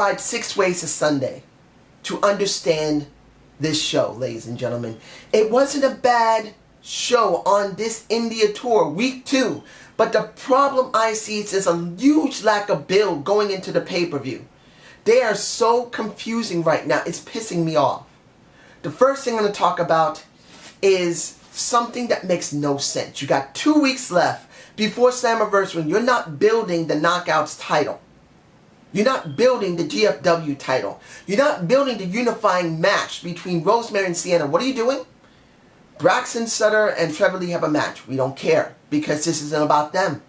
tried 6 ways to Sunday to understand this show, ladies and gentlemen. It wasn't a bad show on this India tour, week 2. But the problem I see is there's a huge lack of build going into the pay-per-view. They are so confusing right now. It's pissing me off. The first thing I'm going to talk about is something that makes no sense. You got 2 weeks left before Slammiversary. You're not building the Knockouts title. You're not building the GFW title. You're not building the unifying match between Rosemary and Siena. What are you doing? Braxton Sutter and Trevor Lee have a match. We don't care because this isn't about them.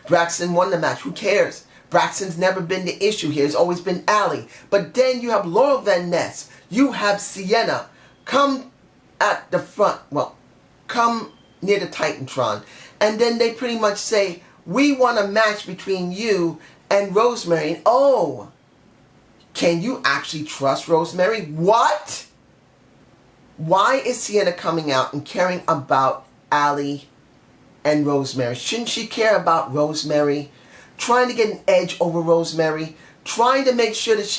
Braxton won the match. Who cares? Braxton's never been the issue here. It's always been Ali. But then you have Laurel Van Ness. You have Siena. Come at the front. Well, come near the Titantron. And then they pretty much say, we want a match between you and Rosemary. And, oh, can you actually trust Rosemary? What? Why is Siena coming out and caring about Ali and Rosemary? Shouldn't she care about Rosemary? Trying to get an edge over Rosemary. Trying to make sure that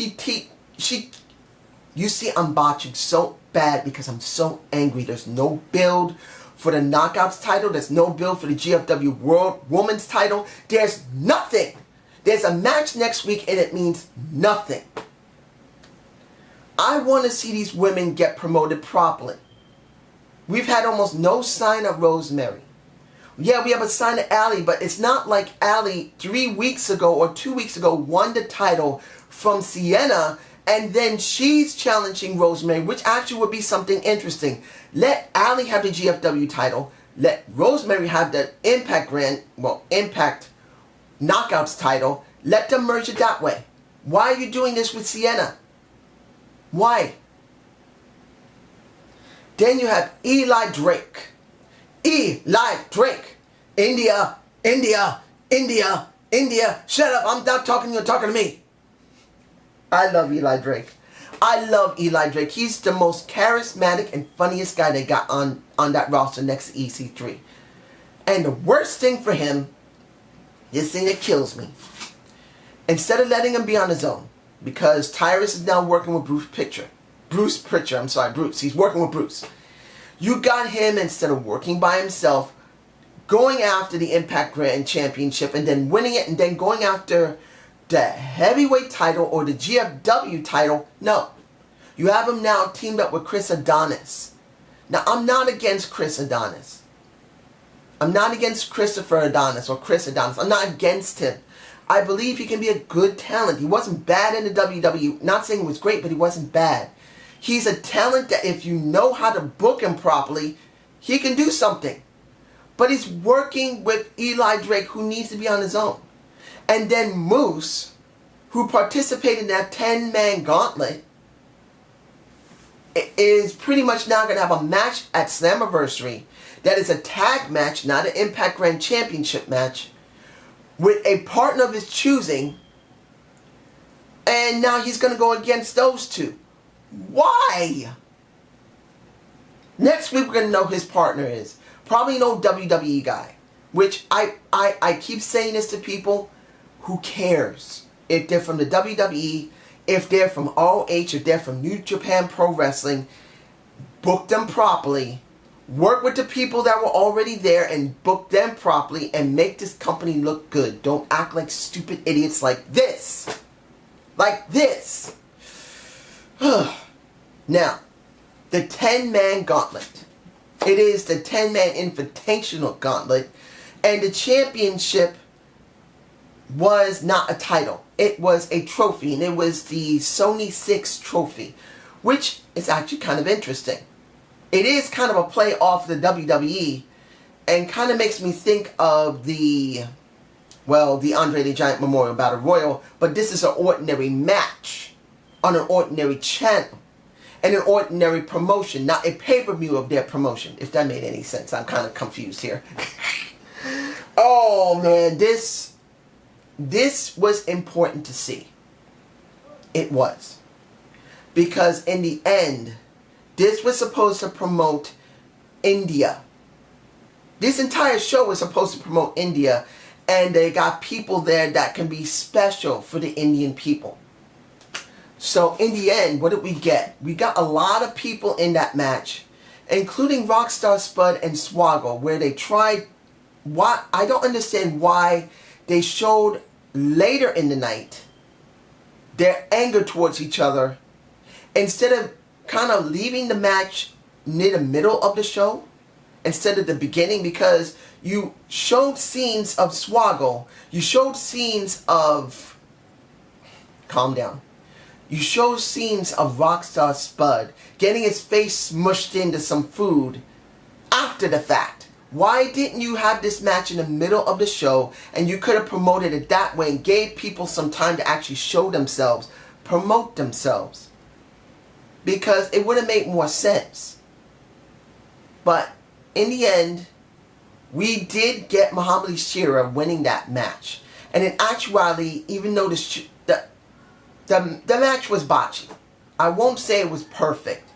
you see, I'm botching so bad because I'm so angry. There's no build for the Knockouts title. There's no build for the GFW World Women's title. There's nothing. There's a match next week and it means nothing. I want to see these women get promoted properly. We've had almost no sign of Rosemary. Yeah, we have a sign of Ali, but it's not like Ali 3 weeks ago or 2 weeks ago won the title from Siena and then she's challenging Rosemary, which actually would be something interesting. Let Ali have the GFW title. Let Rosemary have the Impact Knockouts title. Let them merge it that way. Why are you doing this with Siena? Why? Then you have Eli Drake. Eli Drake. India, India, India, India. Shut up. I'm not talking to you. You're talking to me. I love Eli Drake. I love Eli Drake. He's the most charismatic and funniest guy they got on that roster next to EC3. And the worst thing for him, this thing that kills me, instead of letting him be on his own, because Tyrus is now working with Bruce Pritchard. He's working with Bruce. You got him, instead of working by himself, going after the Impact Grand Championship and then winning it and then going after the heavyweight title or the GFW title. No. You have him now teamed up with Chris Adonis. Now, I'm not against Chris Adonis. I'm not against Christopher Adonis or Chris Adonis. I'm not against him. I believe he can be a good talent. He wasn't bad in the WWE. Not saying he was great, but he wasn't bad. He's a talent that if you know how to book him properly, he can do something. But he's working with Eli Drake, who needs to be on his own. And then Moose, who participated in that 10-man gauntlet, is pretty much now going to have a match at Slammiversary that is a tag match, not an Impact Grand Championship match, with a partner of his choosing, and now he's going to go against those two. Why? Next week we're going to know who his partner is. Probably no WWE guy. Which I keep saying this to people. Who cares? If they're from the WWE, if they're from ROH, if they're from New Japan Pro Wrestling, book them properly. Work with the people that were already there and book them properly and make this company look good. Don't act like stupid idiots like this. Like this. Now, the 10-man gauntlet. It is the 10-man invitational gauntlet. And the championship was not a title. It was a trophy. And it was the Sony Six trophy. Which is actually kind of interesting. It is kind of a play off the WWE. And kind of makes me think of the Andre the Giant Memorial Battle Royal. But this is an ordinary match. On an ordinary channel. And an ordinary promotion. Not a pay-per-view of their promotion. If that made any sense. I'm kind of confused here. Oh man, this was important to see. It was. Because in the end, this was supposed to promote India. This entire show was supposed to promote India. And they got people there that can be special for the Indian people. So in the end, what did we get? We got a lot of people in that match, including Rockstar, Spud, and Swoggle, where they tried. Why I don't understand why they showed later in the night their anger towards each other instead of kind of leaving the match near the middle of the show instead of the beginning, because you showed scenes of Swoggle, you showed scenes of, calm down, you showed scenes of Rockstar Spud getting his face smushed into some food after the fact. Why didn't you have this match in the middle of the show, and you could have promoted it that way and gave people some time to actually show themselves, promote themselves? Because it would have made more sense. But in the end, we did get Mohammed Sheera winning that match. And in actuality, even though the match was botchy, I won't say it was perfect.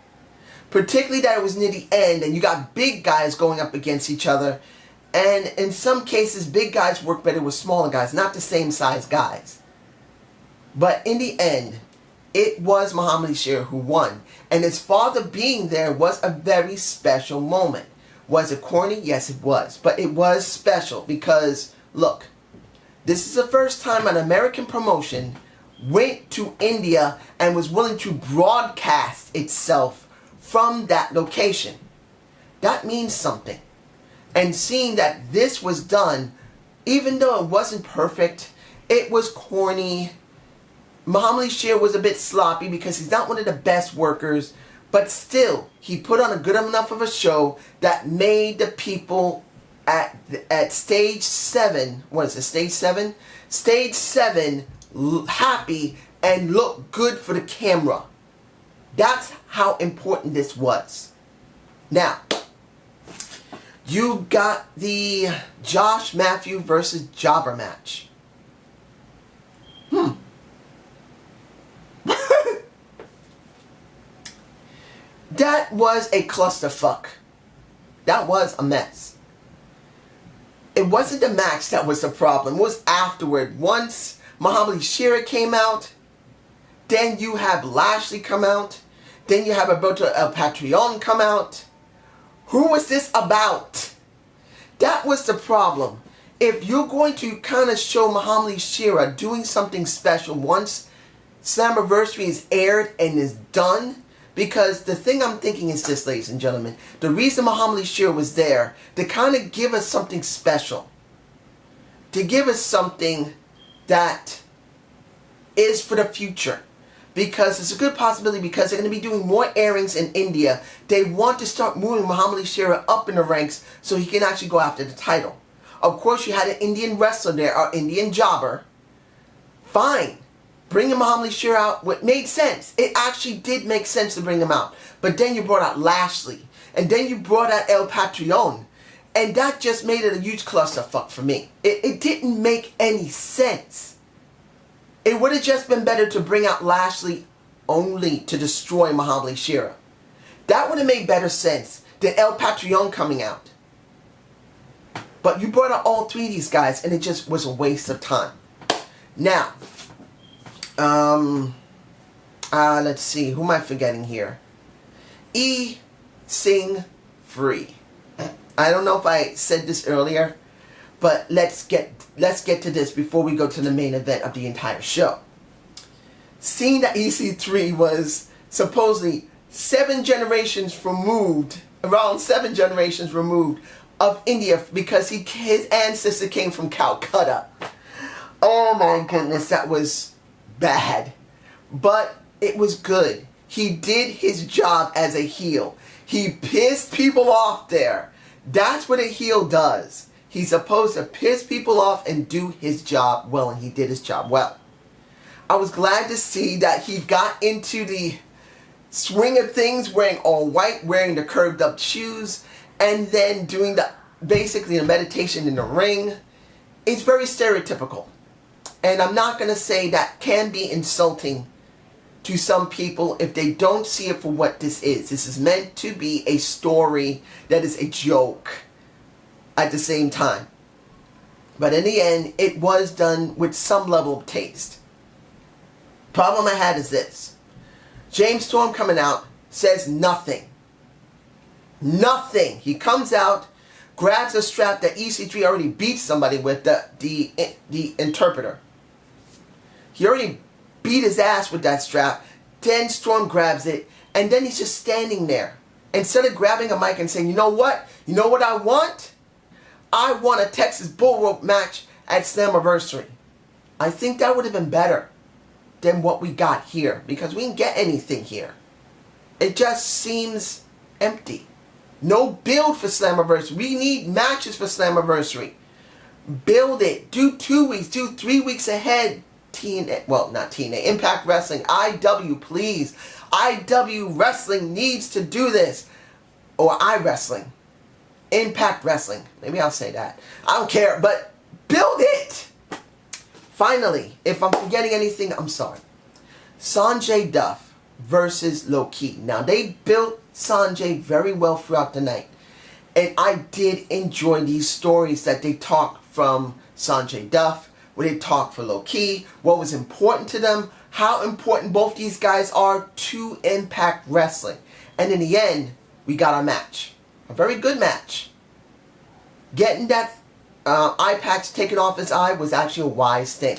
Particularly that it was near the end and you got big guys going up against each other. And in some cases, big guys work better with smaller guys, not the same size guys. But in the end, it was Mohammed Sheera who won. And his father being there was a very special moment. Was it corny? Yes, it was. But it was special because, look, this is the first time an American promotion went to India and was willing to broadcast itself from that location. That means something. And seeing that this was done, even though it wasn't perfect, it was corny. Mohammed Sheera was a bit sloppy because he's not one of the best workers, but still, he put on a good enough of a show that made the people at stage 7, what is it, stage 7? Stage 7 happy and look good for the camera. That's how important this was. Now, you got the Josh Matthew versus Jobber match. That was a clusterfuck. That was a mess. It wasn't the match that was the problem. It was afterward. Once Mohammed Sheera came out, then you have Lashley come out, then you have Alberto El Patron come out. Who was this about? That was the problem. If you're going to kind of show Mohammed Sheera doing something special once Slammiversary is aired and is done, because the thing I'm thinking is this, ladies and gentlemen, the reason Mohammed Sheera was there, to kind of give us something special. To give us something that is for the future. Because it's a good possibility, because they're going to be doing more airings in India. They want to start moving Mohammed Sheera up in the ranks so he can actually go after the title. Of course, you had an Indian wrestler there, or Indian jobber. Fine. Bringing Mohammed Sheera out, it made sense. It actually did make sense to bring him out. But then you brought out Lashley. And then you brought out El Patron. And that just made it a huge clusterfuck for me. It didn't make any sense. It would have just been better to bring out Lashley only to destroy Mohammed Sheera. That would have made better sense than El Patron coming out. But you brought out all three of these guys and it just was a waste of time. Now, let's see, who am I forgetting here? Sing Free. I don't know if I said this earlier, but let's get to this before we go to the main event of the entire show. Seeing that EC3 was supposedly 7 generations removed, around 7 generations removed of India, because his ancestor came from Calcutta. Oh my goodness, that was bad. But it was good. He did his job as a heel. He pissed people off there. That's what a heel does. He's supposed to piss people off and do his job well, and he did his job well. I was glad to see that he got into the swing of things, wearing all white, wearing the curved up shoes, and then doing basically the meditation in the ring. It's very stereotypical. And I'm not going to say that can be insulting to some people if they don't see it for what this is. This is meant to be a story that is a joke at the same time. But in the end, it was done with some level of taste. Problem I had is this. James Storm coming out, says nothing. Nothing. He comes out, grabs a strap that EC3 already beat somebody with, the interpreter. He already beat his ass with that strap. Then Storm grabs it, and then he's just standing there. Instead of grabbing a mic and saying, you know what? You know what I want? I want a Texas Bull Rope match at Slammiversary. I think that would have been better than what we got here, because we didn't get anything here. It just seems empty. No build for Slammiversary. We need matches for Slammiversary. Build it. Do 2 weeks. Do 3 weeks ahead. TNA, well, not TNA. Impact Wrestling. IW, please. IW Wrestling needs to do this. Or iWrestling. Impact Wrestling. Maybe I'll say that. I don't care, but build it. Finally, if I'm forgetting anything, I'm sorry. Sanjay Dutt versus Loki. Now, they built Sanjay very well throughout the night. And I did enjoy these stories that they talked from Sanjay Dutt, where they talked for Loki, what was important to them, how important both these guys are to Impact Wrestling. And in the end, we got our match. A very good match. Getting that eye patch taken off his eye was actually a wise thing,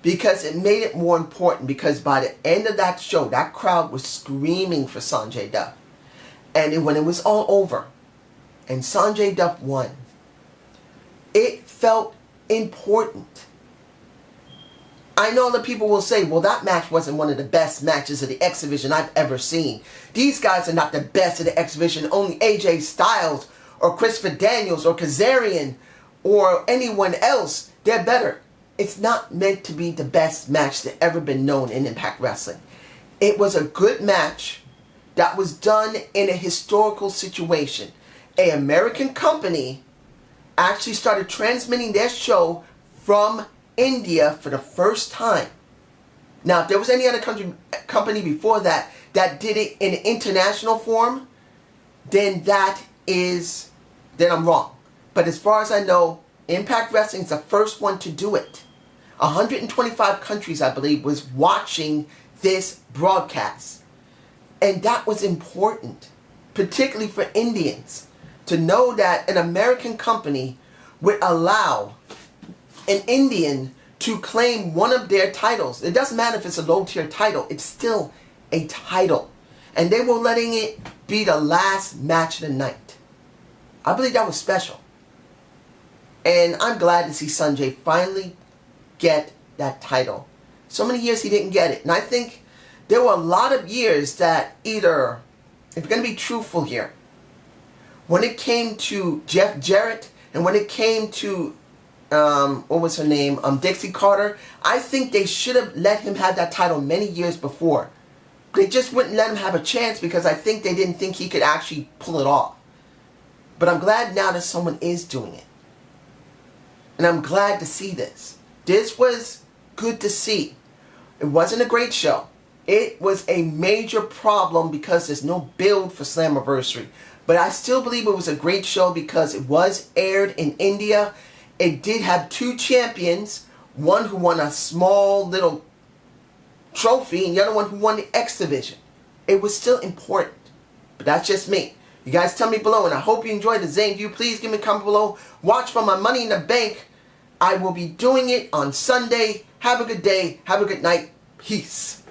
because it made it more important, because by the end of that show, that crowd was screaming for Sanjay Dutt. And when it was all over, and Sanjay Dutt won, it felt important. I know that people will say, well, that match wasn't one of the best matches of the X Division I've ever seen. These guys are not the best of the X Division. Only AJ Styles or Christopher Daniels or Kazarian or anyone else, they're better. It's not meant to be the best match that ever been known in Impact Wrestling. It was a good match that was done in a historical situation. An American company actually started transmitting their show from India for the first time. Now, if there was any other company before that did it in international form, then I'm wrong. But as far as I know, Impact Wrestling is the first one to do it. 125 countries, I believe, was watching this broadcast. And that was important, particularly for Indians, to know that an American company would allow an Indian to claim one of their titles. It doesn't matter if it's a low-tier title. It's still a title. And they were letting it be the last match of the night. I believe that was special. And I'm glad to see Sanjay finally get that title. So many years he didn't get it. And I think there were a lot of years that either, if we're going to be truthful here, when it came to Jeff Jarrett and when it came to, what was her name, Dixie Carter, I think they should have let him have that title many years before. They just wouldn't let him have a chance because I think they didn't think he could actually pull it off. But I'm glad now that someone is doing it. And I'm glad to see this. This was good to see. It wasn't a great show. It was a major problem because there's no build for Slammiversary. But I still believe it was a great show because it was aired in India. It did have two champions. One who won a small little trophy and the other one who won the X Division. It was still important. But that's just me. You guys tell me below, and I hope you enjoyed the Zane View. Please give me a comment below. Watch for my Money in the Bank. I will be doing it on Sunday. Have a good day. Have a good night. Peace.